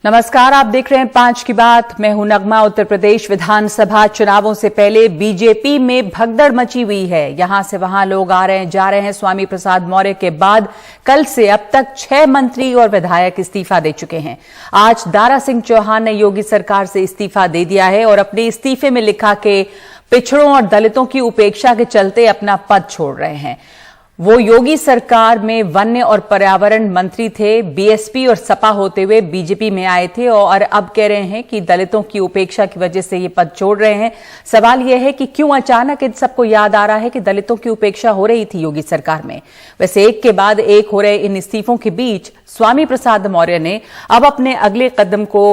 नमस्कार, आप देख रहे हैं 5 की बात। मैं हूं नगमा। उत्तर प्रदेश विधानसभा चुनावों से पहले बीजेपी में भगदड़ मची हुई है। यहां से वहां लोग आ रहे हैं, जा रहे हैं। स्वामी प्रसाद मौर्य के बाद कल से अब तक 6 मंत्री और विधायक इस्तीफा दे चुके हैं। आज दारा सिंह चौहान ने योगी सरकार से इस्तीफा दे दिया है और अपने इस्तीफे में लिखा कि पिछड़ों और दलितों की उपेक्षा के चलते अपना पद छोड़ रहे हैं। वो योगी सरकार में वन्य और पर्यावरण मंत्री थे, बीएसपी और सपा होते हुए बीजेपी में आए थे और अब कह रहे हैं कि दलितों की उपेक्षा की वजह से ये पद छोड़ रहे हैं। सवाल यह है कि क्यों अचानक इन सबको याद आ रहा है कि दलितों की उपेक्षा हो रही थी योगी सरकार में। वैसे एक के बाद एक हो रहे इन इस्तीफों के बीच स्वामी प्रसाद मौर्य ने अब अपने अगले कदम को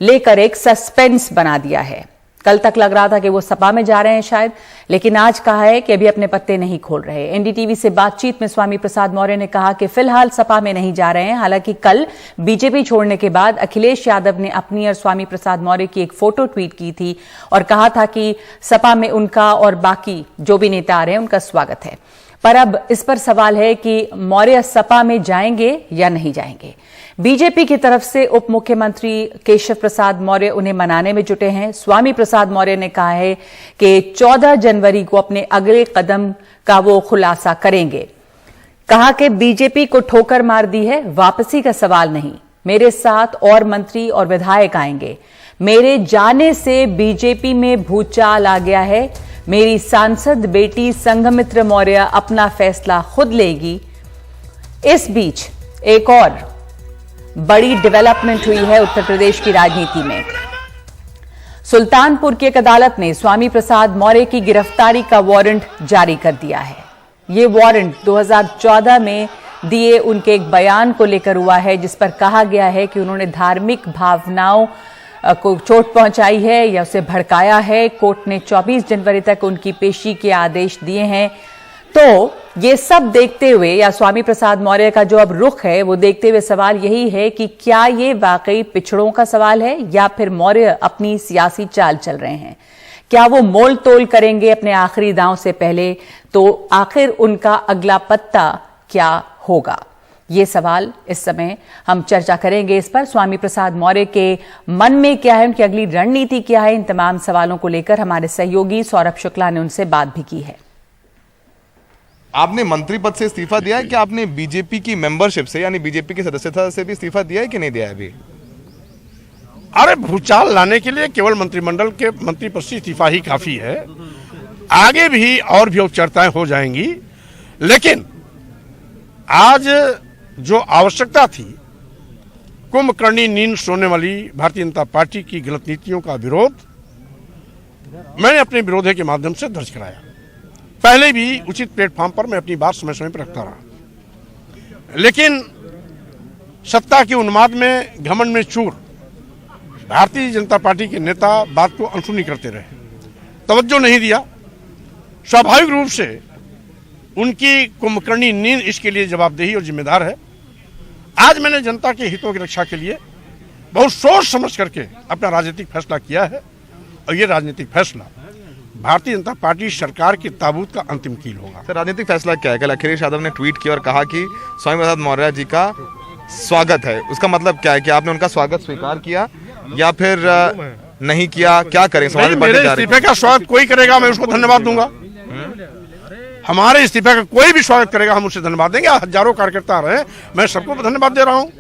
लेकर एक सस्पेंस बना दिया है। कल तक लग रहा था कि वो सपा में जा रहे हैं शायद, लेकिन आज कहा है कि अभी अपने पत्ते नहीं खोल रहे। एनडीटीवी से बातचीत में स्वामी प्रसाद मौर्य ने कहा कि फिलहाल सपा में नहीं जा रहे हैं। हालांकि कल बीजेपी छोड़ने के बाद अखिलेश यादव ने अपनी और स्वामी प्रसाद मौर्य की एक फोटो ट्वीट की थी और कहा था कि सपा में उनका और बाकी जो भी नेता आ रहे हैं उनका स्वागत है। पर अब इस पर सवाल है कि मौर्य सपा में जाएंगे या नहीं जाएंगे। बीजेपी की तरफ से उप मुख्यमंत्री केशव प्रसाद मौर्य उन्हें मनाने में जुटे हैं। स्वामी प्रसाद मौर्य ने कहा है कि 14 जनवरी को अपने अगले कदम का वो खुलासा करेंगे। कहा कि बीजेपी को ठोकर मार दी है, वापसी का सवाल नहीं। मेरे साथ और मंत्री और विधायक आएंगे। मेरे जाने से बीजेपी में भूचाल आ गया है। मेरी सांसद बेटी संघमित्र मौर्य अपना फैसला खुद लेगी। इस बीच एक और बड़ी डेवलपमेंट हुई है उत्तर प्रदेश की राजनीति में। सुल्तानपुर की एक अदालत ने स्वामी प्रसाद मौर्य की गिरफ्तारी का वारंट जारी कर दिया है। यह वारंट 2014 में दिए उनके एक बयान को लेकर हुआ है, जिस पर कहा गया है कि उन्होंने धार्मिक भावनाओं को चोट पहुंचाई है या उसे भड़काया है। कोर्ट ने 24 जनवरी तक उनकी पेशी के आदेश दिए हैं। तो ये सब देखते हुए या स्वामी प्रसाद मौर्य का जो अब रुख है वो देखते हुए सवाल यही है कि क्या ये वाकई पिछड़ों का सवाल है या फिर मौर्य अपनी सियासी चाल चल रहे हैं। क्या वो मोल तोल करेंगे अपने आखिरी दांव से पहले? तो आखिर उनका अगला पत्ता क्या होगा, ये सवाल इस समय हम चर्चा करेंगे। इस पर स्वामी प्रसाद मौर्य के मन में क्या है, उनकी अगली रणनीति क्या है, इन तमाम सवालों को लेकर हमारे सहयोगी सौरभ शुक्ला ने उनसे बात भी की है। आपने मंत्री पद से इस्तीफा दिया है कि आपने बीजेपी की मेंबरशिप से यानी बीजेपी की सदस्यता से भी इस्तीफा दिया है कि नहीं दिया है अभी? अरे भूचाल लाने के लिए केवल मंत्रिमंडल के मंत्री पद से इस्तीफा ही काफी है। आगे भी और भी चर्चाएं हो जाएंगी, लेकिन आज जो आवश्यकता थी, कुंभकर्णी नींद सोने वाली भारतीय जनता पार्टी की गलत नीतियों का विरोध मैंने अपने विरोध के माध्यम से दर्ज कराया। पहले भी उचित प्लेटफॉर्म पर मैं अपनी बात समय समय पर रखता रहा, लेकिन सत्ता के उन्माद में, घमंड में चूर भारतीय जनता पार्टी के नेता बात को अनसुनी करते रहे, तवज्जो नहीं दिया। स्वाभाविक रूप से उनकी कुंभकर्णी नींद इसके लिए जवाबदेही और जिम्मेदार है। आज मैंने जनता के हितों की रक्षा के लिए बहुत सोच समझ करके अपना राजनीतिक फैसला किया है और ये राजनीतिक फैसला भारतीय जनता पार्टी सरकार के ताबूत का अंतिम कील होगा। सर, राजनीतिक फैसला क्या है? कल अखिलेश यादव ने ट्वीट किया और कहा कि स्वामी प्रसाद मौर्य जी का स्वागत है। उसका मतलब क्या है कि आपने उनका स्वागत स्वीकार किया या फिर नहीं किया? क्या करें? मेरे इस्तीफे का स्वागत कोई करेगा, मैं उसको धन्यवाद दूंगा। हमारे इस्तीफे का कोई भी स्वागत करेगा, हम उसे धन्यवाद देंगे। हजारों कार्यकर्ता रहे, मैं सबको धन्यवाद दे रहा हूँ।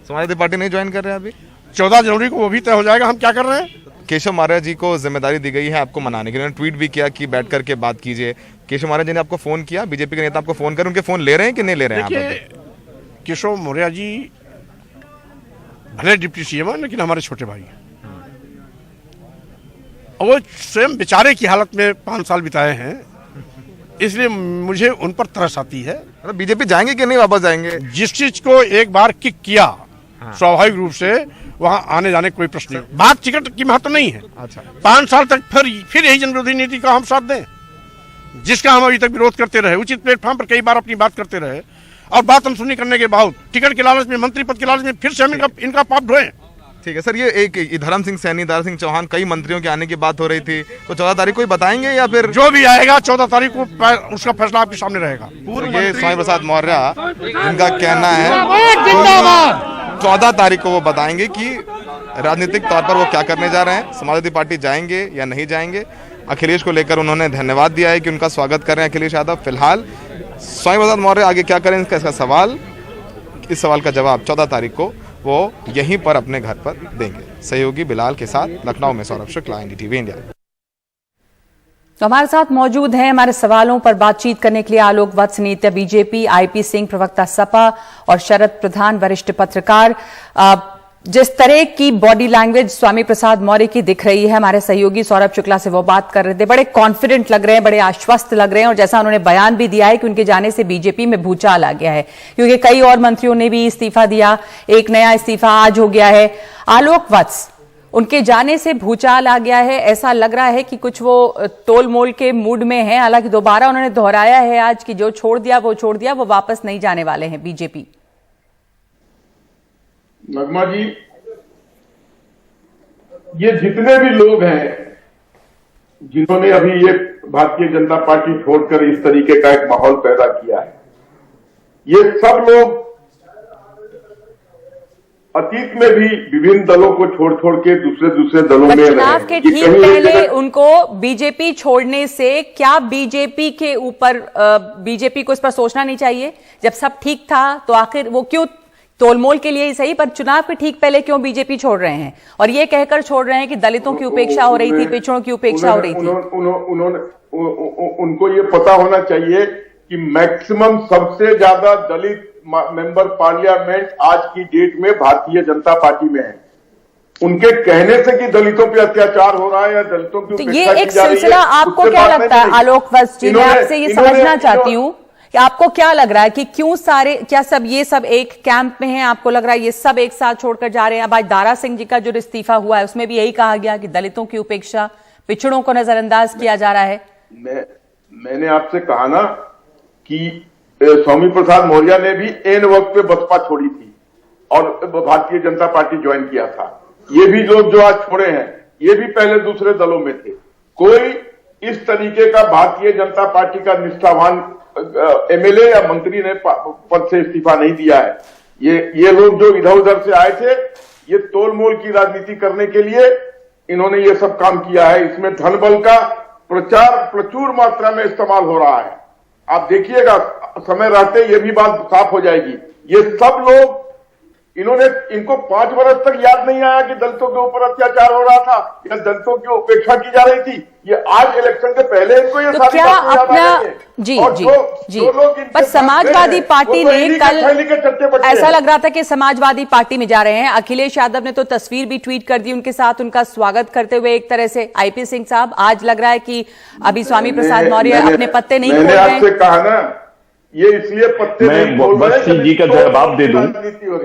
समाजवादी पार्टी नहीं ज्वाइन कर रहे हैं अभी? 14 जनवरी को वो भी तय हो जाएगा। हम क्या कर रहे हैं? केशव मौर्य जी को जिम्मेदारी दी गई है आपको मनाने की। उन्होंने ट्वीट भी किया कि बैठ करके बात कीजिए। केशव मौर्य जी ने आपको फोन किया? बीजेपी के नेता आपको फोन कर उनके फोन ले रहे हैं कि नहीं ले रहे हैं? केशव मौर्य जी भले डिप्टी सीएम है, लेकिन हमारे छोटे भाई हैं। वो स्वयं बेचारे की हालत में 5 साल बिताए हैं, इसलिए मुझे उन पर तरस आती है। बीजेपी जाएंगे कि नहीं वापस जाएंगे? जिस चीज को एक बार किक किया, स्वाभाविक रूप से वहां आने जाने कोई प्रश्न नहीं। बात टिकट की महत्व नहीं है। अच्छा, 5 साल तक फिर यही जनविरोधी नीति का हम साथ दें, जिसका हम अभी तक विरोध करते रहे। उचित प्लेटफॉर्म पर कई बार अपनी बात करते रहे और बात अनसुनी करने के बाद टिकट के लालच में, मंत्री पद के लालच में फिर से हम इनका पाप ढोएं। ठीक है सर, ये एक धर्म सिंह सैनी, दारा सिंह चौहान, कई मंत्रियों के आने की बात हो रही थी, तो 14 तारीख को ही बताएंगे या फिर जो भी आएगा 14 तारीख को उसका फैसला आपके सामने रहेगा। ये स्वामी प्रसाद मौर्य जिनका कहना है 14 तारीख को वो बताएंगे कि राजनीतिक तौर पर वो क्या करने जा रहे हैं, समाजवादी पार्टी जाएंगे या नहीं जाएंगे। अखिलेश को लेकर उन्होंने धन्यवाद दिया है कि उनका स्वागत कर रहे हैं अखिलेश यादव। फिलहाल स्वामी प्रसाद मौर्य आगे क्या करें इसका सवाल, इस सवाल का जवाब 14 तारीख को वो यहीं पर अपने घर पर देंगे। सहयोगी बिलाल के साथ लखनऊ में सौरभ शुक्ला, NDTV इंडिया। तो हमारे साथ मौजूद हैं हमारे सवालों पर बातचीत करने के लिए आलोक वत्स, नेता बीजेपी, IP सिंह, प्रवक्ता सपा, और शरद प्रधान, वरिष्ठ पत्रकार। जिस तरह की बॉडी लैंग्वेज स्वामी प्रसाद मौर्य की दिख रही है, हमारे सहयोगी सौरभ शुक्ला से वो बात कर रहे थे, बड़े कॉन्फिडेंट लग रहे हैं, बड़े आश्वस्त लग रहे हैं, और जैसा उन्होंने बयान भी दिया है कि उनके जाने से बीजेपी में भूचाल आ गया है, क्योंकि कई और मंत्रियों ने भी इस्तीफा दिया, एक नया इस्तीफा आज हो गया है। आलोक वत्स, उनके जाने से भूचाल आ गया है, ऐसा लग रहा है कि कुछ वो तोल मोल के मूड में है। हालांकि दोबारा उन्होंने दोहराया है आज कि जो छोड़ दिया, वो वापस नहीं जाने वाले हैं बीजेपी। नगमा जी, ये जितने भी लोग हैं जिन्होंने अभी ये भारतीय जनता पार्टी छोड़कर इस तरीके का एक माहौल पैदा किया है, ये सब लोग अतीत में भी विभिन्न दलों को छोड़ के दूसरे दलों में चुनाव के ठीक पहले उनको बीजेपी छोड़ने से क्या बीजेपी के ऊपर बीजेपी को इस पर सोचना नहीं चाहिए? जब सब ठीक था तो आखिर वो क्यों, तोलमोल के लिए ही सही, पर चुनाव के ठीक पहले क्यों बीजेपी छोड़ रहे हैं और ये कहकर छोड़ रहे हैं कि दलितों की उपेक्षा हो रही थी, पिछड़ों की उपेक्षा हो रही थी? उनको ये पता होना चाहिए कि मैक्सिमम सबसे ज्यादा दलित मेंबर पार्लियामेंट आज की डेट में भारतीय जनता पार्टी में है। उनके कहने से कि दलितों पे अत्याचार हो रहा है या दलितों की तो ये एक सिलसिला आपको क्या लगता है आलोक वत्स जी? मैं आपसे ये समझना चाहती हूँ कि आपको क्या लग रहा है कि क्यों सारे, क्या सब ये सब एक कैंप में हैं? आपको लग रहा है ये सब एक साथ छोड़कर जा रहे हैं? अब आज दारा सिंह जी का जो इस्तीफा हुआ है उसमें भी यही कहा गया कि दलितों की उपेक्षा, पिछड़ों को नजरअंदाज किया जा रहा है। मैंने आपसे कहा ना कि स्वामी प्रसाद मौर्य ने भी एन वक्त पे बसपा छोड़ी थी और भारतीय जनता पार्टी ज्वाइन किया था। ये भी लोग जो आज छोड़े हैं ये भी पहले दूसरे दलों में थे। कोई इस तरीके का भारतीय जनता पार्टी का निष्ठावान MLA या मंत्री ने पद से इस्तीफा नहीं दिया है। ये लोग जो इधर उधर से आए थे, ये तोलमोल की राजनीति करने के लिए इन्होंने ये सब काम किया है। इसमें धन बल का प्रचुर मात्रा में इस्तेमाल हो रहा है। आप देखिएगा, समय रहते ये भी बात साफ हो जाएगी। ये सब लोग इनको 5 वर्ष तक याद नहीं आया कि दलितों के ऊपर अत्याचार हो रहा था या दलितों की उपेक्षा की जा रही थी। ये आज इलेक्शन के पहले इनको ये तो क्या अपना जी पर समाजवादी पार्टी ने कल ऐसा लग रहा था कि समाजवादी पार्टी में जा रहे हैं। अखिलेश यादव ने तो तस्वीर भी ट्वीट कर दी उनके साथ, उनका स्वागत करते हुए एक तरह से। IP सिंह साहब, आज लग रहा है कि अभी स्वामी प्रसाद मौर्य अपने पत्ते नहीं खोल रहे हैं। मैंने आपसे कहा ना, ये इसलिए पत्ते नहीं खोल रहे हैं। मैं जी का जवाब दे दूं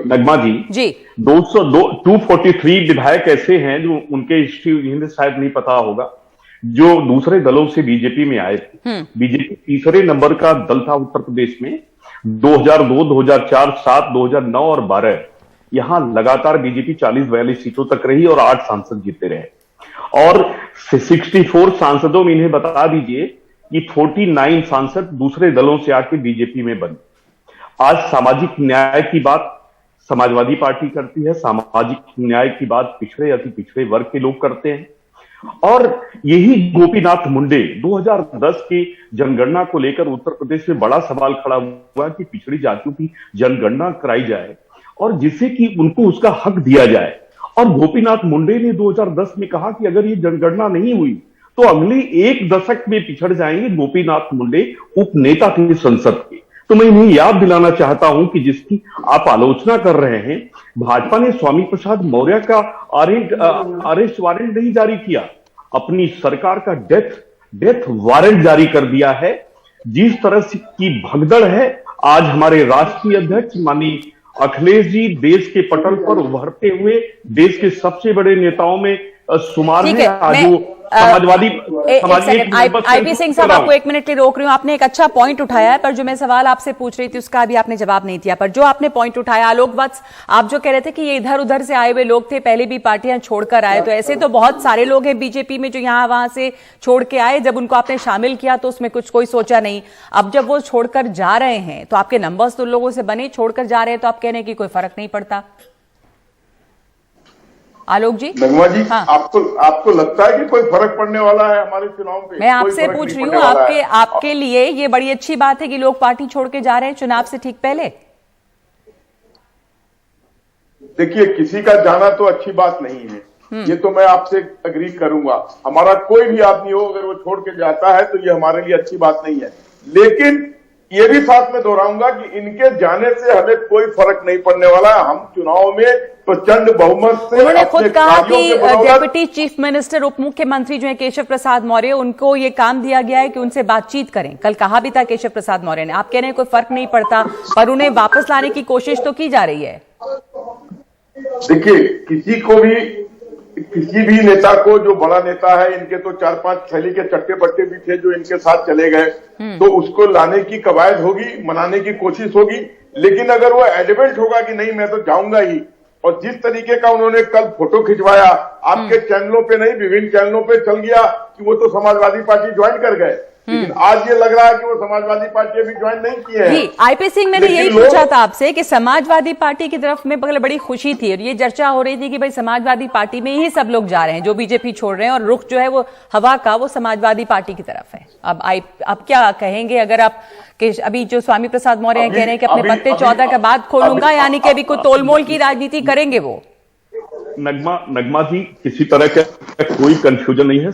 नगमा जी 243 विधायक ऐसे हैं जो उनके हिस्ट्री शायद नहीं पता होगा, जो दूसरे दलों से बीजेपी में आए थे। बीजेपी तीसरे नंबर का दल था उत्तर प्रदेश में। 2002, 2004, 7, 2009 और 12 यहां लगातार बीजेपी 40-42 सीटों तक रही और 8 सांसद जीते रहे। और 64 सांसदों में इन्हें बता दीजिए कि 49 सांसद दूसरे दलों से आके बीजेपी में बने। आज सामाजिक न्याय की बात समाजवादी पार्टी करती है, सामाजिक न्याय की बात पिछड़े अति पिछड़े वर्ग के लोग करते हैं। और यही गोपीनाथ मुंडे 2010 की जनगणना को लेकर उत्तर प्रदेश में बड़ा सवाल खड़ा हुआ कि पिछड़ी जातियों की जनगणना कराई जाए और जिससे कि उनको उसका हक दिया जाए। और गोपीनाथ मुंडे ने 2010 में कहा कि अगर ये जनगणना नहीं हुई तो अगले 1 दशक में पिछड़ जाएंगे। गोपीनाथ मुंडे उपनेता थे संसद के। तो मैं इन्हें याद दिलाना चाहता हूं कि जिसकी आप आलोचना कर रहे हैं, भाजपा ने स्वामी प्रसाद मौर्य का अरेस्ट वारंट नहीं जारी किया, अपनी सरकार का डेथ वारंट जारी कर दिया है। जिस तरह से की भगदड़ है, आज हमारे राष्ट्रीय अध्यक्ष माननीय अखिलेश जी देश के पटल पर उभरते हुए देश के सबसे बड़े नेताओं में शुमार है। आज वो समाजवादी IP सिंह साहब, आपको 1 मिनट के लिए रोक रही हूं। आपने एक अच्छा पॉइंट उठाया है, पर जो मैं सवाल आपसे पूछ रही थी उसका भी आपने जवाब नहीं दिया। पर जो आपने पॉइंट उठाया आलोक वत्स, आप जो कह रहे थे कि ये इधर उधर से आए हुए लोग थे, पहले भी पार्टियां छोड़कर आए, तो ऐसे तो बहुत सारे लोग हैं बीजेपी में जो यहां वहां से छोड़ के आए। जब उनको आपने शामिल किया तो उसमें कोई सोचा नहीं। अब जब वो छोड़कर जा रहे हैं तो आपके नंबर्स तो लोगों से बने, छोड़कर जा रहे हैं तो आप कह रहे हैं कि कोई फर्क नहीं पड़ता। आलोक जी। नगमा जी, हाँ। आपको लगता है कि कोई फर्क पड़ने वाला है हमारे चुनाव पे? मैं आपसे पूछ रही हूँ, आपके लिए ये बड़ी अच्छी बात है कि लोग पार्टी छोड़ के जा रहे हैं चुनाव से ठीक पहले? देखिए, किसी का जाना तो अच्छी बात नहीं है, ये तो मैं आपसे अग्री करूंगा। हमारा कोई भी आदमी हो, अगर वो छोड़ के जाता है तो ये हमारे लिए अच्छी बात नहीं है। लेकिन ये भी साथ में दोहराऊंगा कि इनके जाने से हमें कोई फर्क नहीं पड़ने वाला। हम चुनाव में प्रचंड बहुमत से, उन्होंने खुद कहा कि डेप्यूटी चीफ मिनिस्टर उप मुख्यमंत्री जो है केशव प्रसाद मौर्य, उनको ये काम दिया गया है कि उनसे बातचीत करें। कल कहा भी था केशव प्रसाद मौर्य ने। आप कह रहे हैं कोई फर्क नहीं पड़ता, पर उन्हें वापस लाने की कोशिश तो की जा रही है। देखिए, किसी भी नेता को, जो बड़ा नेता है, इनके तो 4-5 थैली के चट्टे बट्टे भी थे जो इनके साथ चले गए, तो उसको लाने की कवायद होगी, मनाने की कोशिश होगी। लेकिन अगर वो एडमेंट होगा कि नहीं मैं तो जाऊंगा ही, और जिस तरीके का उन्होंने कल फोटो खिंचवाया, आपके चैनलों पे नहीं विभिन्न चैनलों पे चल गया कि वो तो समाजवादी पार्टी ज्वाइन कर गए, लेकिन आज ये लग रहा है कि वो समाजवादी पार्टी अभी ज्वाइन नहीं किए हैं। जी, आईपी सिंह, मैंने यही पूछा था आपसे कि समाजवादी पार्टी की तरफ में बड़ी खुशी थी और ये चर्चा हो रही थी कि भाई समाजवादी पार्टी में ही सब लोग जा रहे हैं जो बीजेपी छोड़ रहे हैं, और रुख जो है वो हवा का वो समाजवादी पार्टी की तरफ है। अब क्या कहेंगे अगर आप कि अभी जो स्वामी प्रसाद मौर्य कह रहे हैं कि अपने पत्ते 14 के बाद खोलूंगा, यानी कि अभी कोई तोलमोल की राजनीति करेंगे वो? नगमा जी, किसी तरह का कोई कंफ्यूजन नहीं है।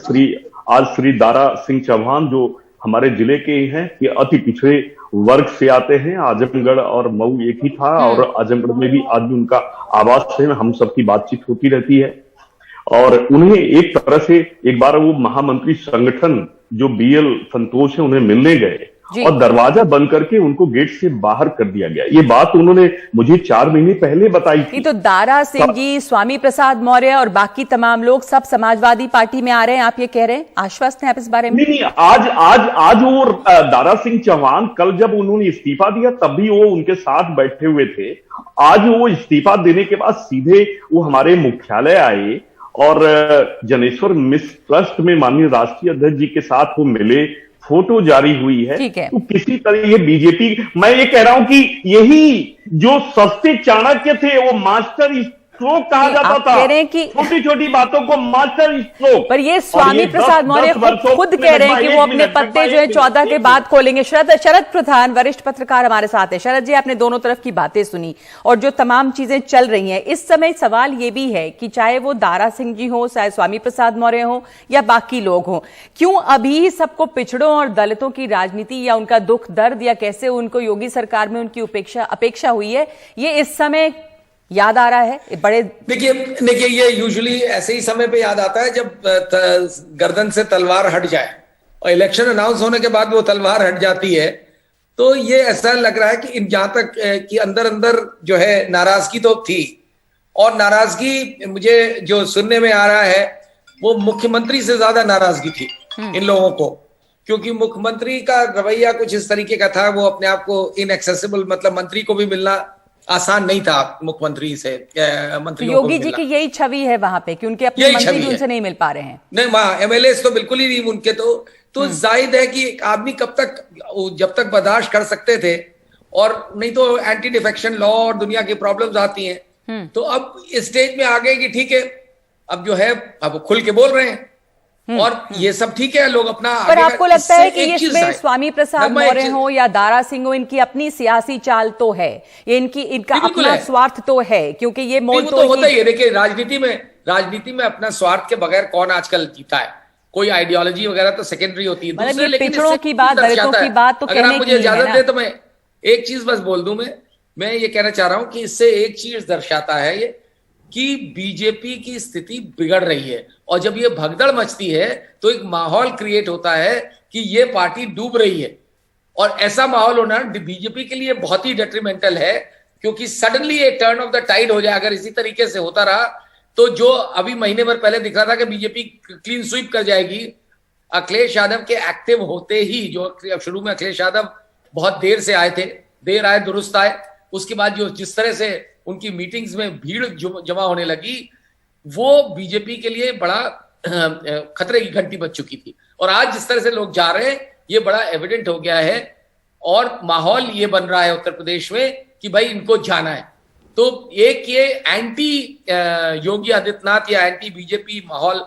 आज श्री दारा सिंह चौहान जो हमारे जिले के हैं, ये अति पिछड़े वर्ग से आते हैं। आजमगढ़ और मऊ एक ही था, और आजमगढ़ में भी आज भी उनका आवास है, हम सबकी बातचीत होती रहती है। और उन्हें एक तरह से एक बार वो महामंत्री संगठन जो बीएल संतोष है, उन्हें मिलने गए और दरवाजा बंद करके उनको गेट से बाहर कर दिया गया। ये बात उन्होंने मुझे 4 महीने पहले बताई थी। तो दारा सिंह जी, स्वामी प्रसाद मौर्य और बाकी तमाम लोग सब समाजवादी पार्टी में आ रहे हैं, आप ये कह रहे हैं? आश्वस्त हैं आप इस बारे में? नहीं, आज वो दारा सिंह चौहान, कल जब उन्होंने इस्तीफा दिया तब भी वो उनके साथ बैठे हुए थे। आज वो इस्तीफा देने के बाद सीधे वो हमारे मुख्यालय आए और जनेश्वर मिश्र ट्रस्ट में माननीय राष्ट्रीय अध्यक्ष जी के साथ वो मिले, फोटो जारी हुई है। तो किसी तरह ये बीजेपी, मैं ये कह रहा हूं कि यही जो सस्ते चाणक्य थे वो मास्टर स्ट्रोक कहा जाता था। छोटी छोटी बातों को मास्टर स्ट्रोक। पर ये स्वामी प्रसाद मौर्य खुद कह रहे हैं कि वो अपने पत्ते जो है 14 के बाद खोलेंगे। शरद प्रधान वरिष्ठ पत्रकार हमारे साथ है। शरद जी, आपने दोनों तरफ की बातें सुनी और जो तमाम चीजें चल रही हैं इस समय, सवाल ये भी है कि चाहे वो दारा सिंह जी हो, चाहे स्वामी प्रसाद मौर्य हो या बाकी लोग हों, क्यों अभी सबको पिछड़ों और दलितों की राजनीति या उनका दुख दर्द या कैसे उनको योगी सरकार में उनकी अपेक्षा हुई है, ये इस समय याद आ रहा है? बड़े देखिए ये यूजुअली ऐसे ही समय पे याद आता है जब गर्दन से तलवार हट जाए, और इलेक्शन अनाउंस होने के बाद वो तलवार हट जाती है। तो ये ऐसा लग रहा है कि जहां तक कि अंदर अंदर जो है नाराजगी तो थी, और नाराजगी मुझे जो सुनने में आ रहा है वो मुख्यमंत्री से ज्यादा नाराजगी थी इन लोगों को, क्योंकि मुख्यमंत्री का रवैया कुछ इस तरीके का था, वो अपने आप को इनएक्सेसिबल, मतलब मंत्री को भी मिलना आसान नहीं था मुख्यमंत्री से, मंत्रियों योगी जी की यही छवि है वहां पे कि उनके अपने मंत्री भी उनसे नहीं मिल पा रहे हैं। नहीं, वहां एमएलए तो बिल्कुल ही नहीं उनके। तो जाहिर है कि एक आदमी कब तक, जब तक बर्दाश्त कर सकते थे, और नहीं तो एंटी डिफेक्शन लॉ और दुनिया की प्रॉब्लम्स आती हैं। तो अब इस स्टेज में आ गए कि ठीक है, अब जो है अब खुल के बोल रहे हैं, और ये सब ठीक है, लोग अपना। पर आपको लगता है कि इसमें स्वामी प्रसाद मौर्य हो या दारा सिंह हो, इनकी अपनी सियासी चाल तो है, ये इनका अपना स्वार्थ तो है, क्योंकि ये मोल तो होता ही है। देखिए राजनीति में अपना स्वार्थ के बगैर कौन आजकल जीता है? कोई आइडियोलॉजी वगैरह तो सेकेंडरी होती है। मतलब पिछड़ों की बात, दलितों की बात तो अगर आप मुझे इजाजत दे तो मैं एक चीज बस बोल दूं। मैं ये कहना चाह रहा हूं कि इससे एक चीज दर्शाता है ये कि बीजेपी की स्थिति बिगड़ रही है, और जब ये भगदड़ मचती है तो एक माहौल क्रिएट होता है कि ये पार्टी डूब रही है, और ऐसा माहौल होना बीजेपी के लिए बहुत ही डेट्रीमेंटल है, क्योंकि सडनली एक टर्न ऑफ द टाइड हो जाए। अगर इसी तरीके से होता रहा तो जो अभी महीने भर पहले दिख रहा था कि बीजेपी क्लीन स्वीप कर जाएगी, अखिलेश यादव के एक्टिव होते ही, जो शुरू में अखिलेश यादव बहुत देर से आए थे, देर आए दुरुस्त आए, उसके बाद जो जिस तरह से उनकी मीटिंग्स में भीड़ जमा होने लगी, वो बीजेपी के लिए बड़ा खतरे की घंटी बज चुकी थी। और आज जिस तरह से लोग जा रहे हैं, ये बड़ा एविडेंट हो गया है, और माहौल ये बन रहा है उत्तर प्रदेश में कि भाई इनको जाना है। तो एक ये एंटी योगी आदित्यनाथ या एंटी बीजेपी माहौल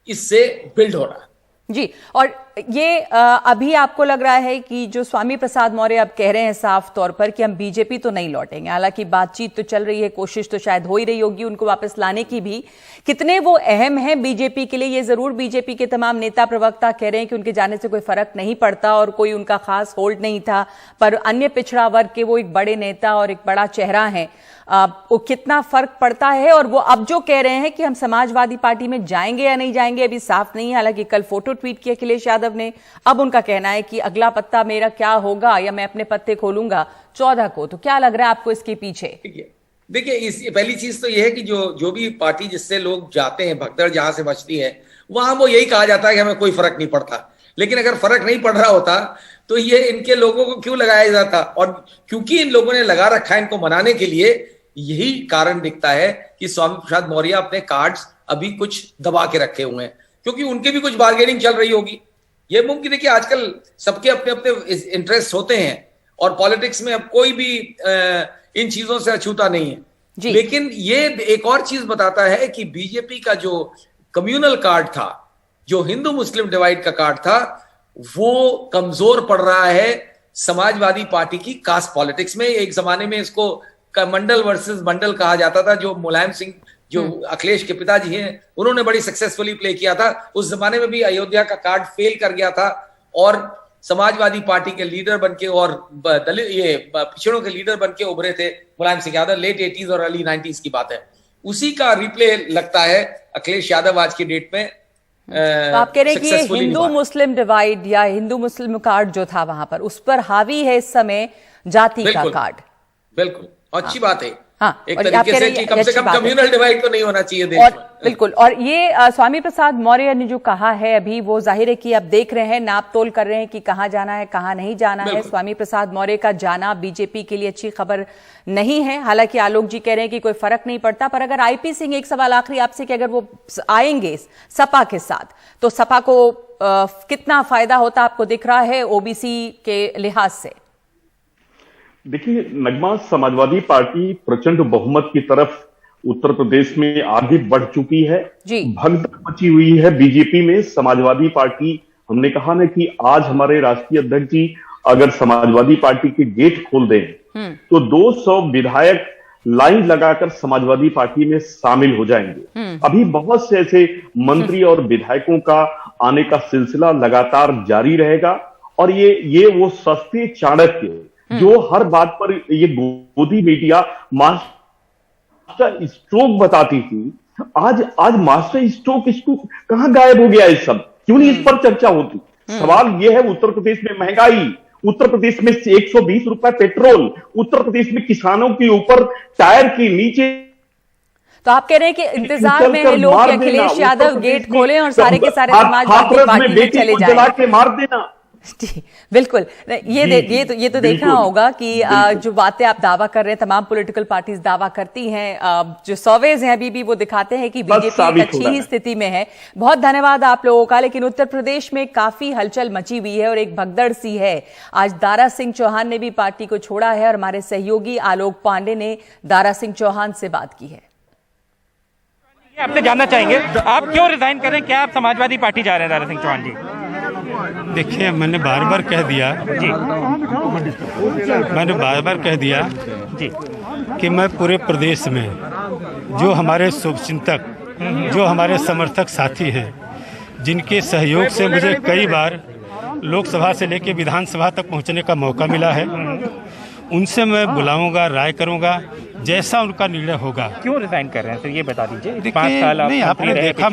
इससे बिल्ड हो रहा है। जी, और ये अभी आपको लग रहा है कि जो स्वामी प्रसाद मौर्य अब कह रहे हैं साफ तौर पर कि हम बीजेपी तो नहीं लौटेंगे, हालांकि बातचीत तो चल रही है, कोशिश तो शायद हो ही रही होगी उनको वापस लाने की भी, कितने वो अहम हैं बीजेपी के लिए? ये जरूर बीजेपी के तमाम नेता प्रवक्ता कह रहे हैं कि उनके जाने से कोई फर्क नहीं पड़ता और कोई उनका खास होल्ड नहीं था, पर अन्य पिछड़ा वर्ग के वो एक बड़े नेता और एक बड़ा चेहरा है, वो कितना फर्क पड़ता है? और वो अब जो कह रहे हैं कि हम समाजवादी पार्टी में जाएंगे या नहीं जाएंगे अभी साफ नहीं है, हालांकि कल फोटो ट्वीट किया अखिलेश यादव ने, अब उनका कहना है कि अगला पत्ता मेरा क्या होगा या मैं अपने पत्ते खोलूंगा 14 को। तो क्या लग रहा है आपको इसके पीछे? देखिए, इस पहली चीज तो यह है कि जो भी पार्टी जिससे लोग जाते हैं, भगदड़ जहां से बचती है, वहां वो यही कहा जाता है कि हमें कोई फर्क नहीं पड़ता। लेकिन अगर फर्क नहीं पड़ रहा होता तो ये इनके लोगों को क्यों लगाया जाता? और क्योंकि इन लोगों ने लगा रखा है इनको मनाने के लिए, यही कारण दिखता है कि स्वामी प्रसाद मौर्य अपने कार्ड्स अभी कुछ दबा के रखे हुए हैं, क्योंकि उनके भी कुछ बार्गेनिंग चल रही होगी। ये मुमकिन है कि आजकल सबके अपने अपने इंटरेस्ट होते हैं और पॉलिटिक्स में अब कोई भी इन चीजों से अछूता नहीं है। लेकिन ये एक और चीज बताता है कि बीजेपी का जो कम्युनल कार्ड था, जो हिंदू मुस्लिम डिवाइड का कार्ड था, वो कमजोर पड़ रहा है समाजवादी पार्टी की कास्ट पॉलिटिक्स में। एक जमाने में इसको मंडल वर्सेस बंडल कहा जाता था, जो मुलायम सिंह, जो अखिलेश के पिताजी हैं, उन्होंने बड़ी सक्सेसफुली प्ले किया था। उस जमाने में भी अयोध्या का कार्ड फेल कर गया था और समाजवादी पार्टी के लीडर बनके और दलित ये पिछड़ों के लीडर बनके उभरे थे मुलायम सिंह यादव। लेट 80s और अर्ली 90s की बात है। उसी का रिप्ले लगता है अखिलेश यादव आज की डेट में। तो आप कह रहे हैं कि ये हिंदू मुस्लिम डिवाइड या हिंदू मुस्लिम कार्ड जो था वहां पर, उस पर हावी है इस समय जाति का कार्ड। बिल्कुल, अच्छी बात है। हाँ, एक तरीके से कि कम से कम कम्युनल डिवाइड तो नहीं होना चाहिए देश में। बिल्कुल। और ये स्वामी प्रसाद मौर्य ने जो कहा है अभी, वो जाहिर है कि आप देख रहे हैं, नाप तोल कर रहे हैं कि कहाँ जाना है कहाँ नहीं जाना है। स्वामी प्रसाद मौर्य का जाना बीजेपी के लिए अच्छी खबर नहीं है। हालांकि आलोक जी कह रहे हैं कि कोई फर्क नहीं पड़ता, पर अगर आईपी सिंह, एक सवाल आखिरी आपसे, कि अगर वो आएंगे सपा के साथ तो सपा को कितना फायदा होता आपको दिख रहा है ओबीसी के लिहाज से? देखिए नगमा, समाजवादी पार्टी प्रचंड बहुमत की तरफ उत्तर प्रदेश में आगे बढ़ चुकी है। भगदड़ मची हुई है बीजेपी में। समाजवादी पार्टी, हमने कहा ना कि आज हमारे राष्ट्रीय अध्यक्ष जी अगर समाजवादी पार्टी के गेट खोल दें तो 200 विधायक लाइन लगाकर समाजवादी पार्टी में शामिल हो जाएंगे। अभी बहुत से ऐसे मंत्री और विधायकों का आने का सिलसिला लगातार जारी रहेगा। और ये वो सस्ते चाणक्य जो हर बात पर ये गोदी मीडिया मास्टर स्ट्रोक बताती थी, आज मास्टर स्ट्रोक कहां गायब हो गया? इस सब क्यों नहीं इस पर चर्चा होती? सवाल ये है, उत्तर प्रदेश में महंगाई, उत्तर प्रदेश में 120 रुपए पेट्रोल, उत्तर प्रदेश में किसानों के ऊपर टायर के नीचे। तो आप कह रहे हैं कि इंतजार में है लोग कि अखिलेश यादव गेट खोलें और सारे के सारे समाजवादी पार्टी में चले जाएं। जला के मार देना। जी बिल्कुल। ये तो देखना होगा कि जो बातें आप दावा कर रहे हैं, तमाम पॉलिटिकल पार्टीज दावा करती हैं, जो सर्वेज हैं अभी भी वो दिखाते हैं कि बीजेपी अच्छी ही स्थिति में है। बहुत धन्यवाद आप लोगों का। लेकिन उत्तर प्रदेश में काफी हलचल मची हुई है और एक भगदड़ सी है। आज दारा सिंह चौहान ने भी पार्टी को छोड़ा है और हमारे सहयोगी आलोक पांडे ने दारा सिंह चौहान से बात की है। आपसे जानना चाहेंगे आप क्यों रिजाइन कर रहे हैं? क्या आप समाजवादी पार्टी जा रहे हैं दारा सिंह चौहान जी? देखिए, मैंने बार बार कह दिया जी कि मैं पूरे प्रदेश में जो हमारे शुभचिंतक, जो हमारे समर्थक साथी हैं, जिनके सहयोग से मुझे कई बार लोकसभा से लेकर विधानसभा तक पहुंचने का मौका मिला है, उनसे मैं बुलाऊंगा, राय करूंगा, जैसा उनका निर्णय होगा। क्यों रिजाइन कर रहे हैं सर, ये बता दीजिए। 5 साल आपने देखा,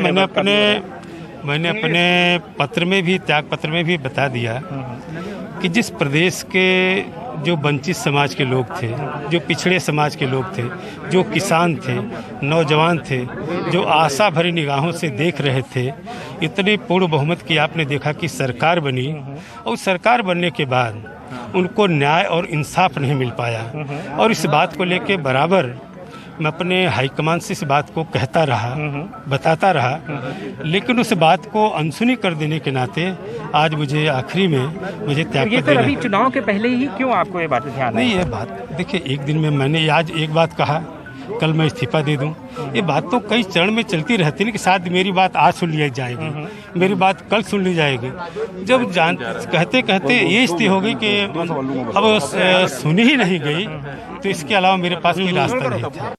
मैंने अपने पत्र में भी, त्याग पत्र में भी बता दिया कि जिस प्रदेश के जो वंचित समाज के लोग थे, जो पिछड़े समाज के लोग थे, जो किसान थे, नौजवान थे, जो आशा भरी निगाहों से देख रहे थे, इतने पूर्ण बहुमत की आपने देखा कि सरकार बनी और सरकार बनने के बाद उनको न्याय और इंसाफ नहीं मिल पाया। और इस बात को लेके बराबर मैं अपने हाईकमान से इस बात को कहता रहा, बताता रहा, लेकिन उस बात को अनसुनी कर देने के नाते आज मुझे आखिरी में मुझे त्याग कर देना। अभी चुनाव के पहले ही क्यों आपको ये बात ध्यान नहीं? ये बात देखिए, एक दिन में मैंने आज एक बात कहा, कल मैं इस्तीफा दे दूं। ये बात तो कई चरण में चलती रहती है कि शायद मेरी बात आज सुन ली जाएगी, मेरी बात कल सुन ली जाएगी। जब कहते कहते ये स्थिति हो गई कि अब सुनी ही नहीं गई, तो इसके अलावा मेरे पास कोई रास्ता नहीं था।